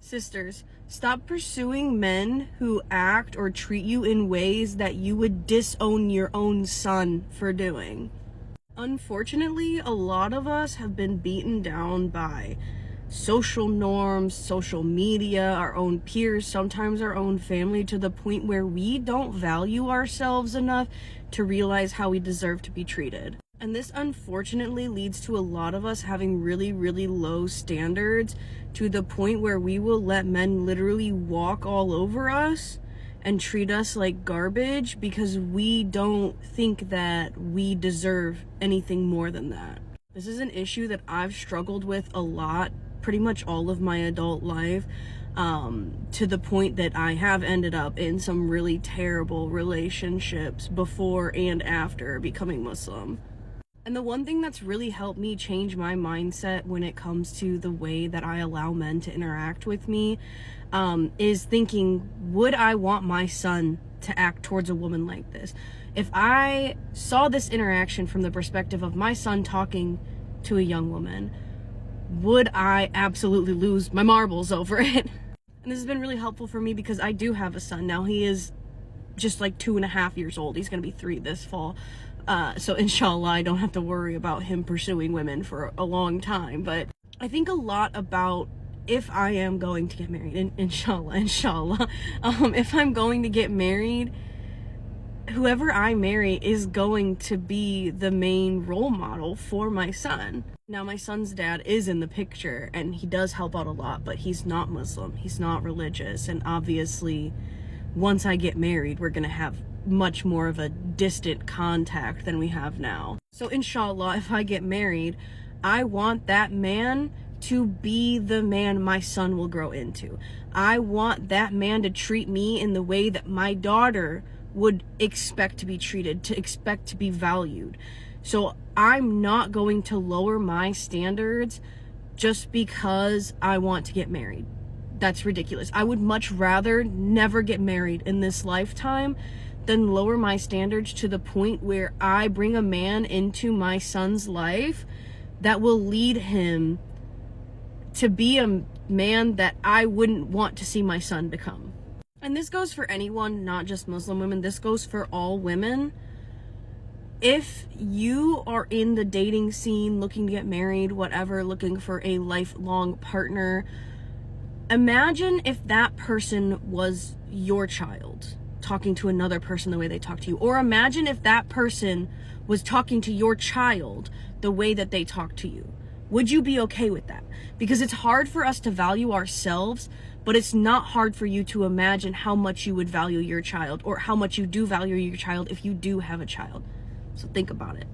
Sisters, stop pursuing men who act or treat you in ways that you would disown your own son for doing. Unfortunately, a lot of us have been beaten down by social norms, social media, our own peers, sometimes our own family, to the point where we don't value ourselves enough to realize how we deserve to be treated. And this unfortunately leads to a lot of us having really, really low standards, to the point where we will let men literally walk all over us and treat us like garbage because we don't think that we deserve anything more than that. This is an issue that I've struggled with a lot, pretty much all of my adult life, to the point that I have ended up in some really terrible relationships before and after becoming Muslim. And the one thing that's really helped me change my mindset when it comes to the way that I allow men to interact with me is thinking, would I want my son to act towards a woman like this? If I saw this interaction from the perspective of my son talking to a young woman, would I absolutely lose my marbles over it? And this has been really helpful for me because I do have a son now. He is just like 2.5 years old. He's gonna be 3 this fall. So inshallah, I don't have to worry about him pursuing women for a long time. But I think a lot about, if I am going to get married, and inshallah, if I'm going to get married, whoever I marry is going to be the main role model for my son. Now, my son's dad is in the picture and he does help out a lot, but he's not Muslim, he's not religious, and obviously once I get married, we're gonna have much more of a distant contact than we have now. So inshallah, if I get married, I want that man to be the man my son will grow into. I want that man to treat me in the way that my daughter would expect to be treated, to expect to be valued. So I'm not going to lower my standards just because I want to get married. That's ridiculous. I would much rather never get married in this lifetime than lower my standards to the point where I bring a man into my son's life that will lead him to be a man that I wouldn't want to see my son become. And this goes for anyone, not just Muslim women. This goes for all women. If you are in the dating scene, looking to get married, whatever, looking for a lifelong partner, imagine if that person was your child talking to another person the way they talk to you. Or imagine if that person was talking to your child the way that they talk to you. Would you be okay with that? Because it's hard for us to value ourselves, but it's not hard for you to imagine how much you would value your child, or how much you do value your child if you do have a child. So think about it.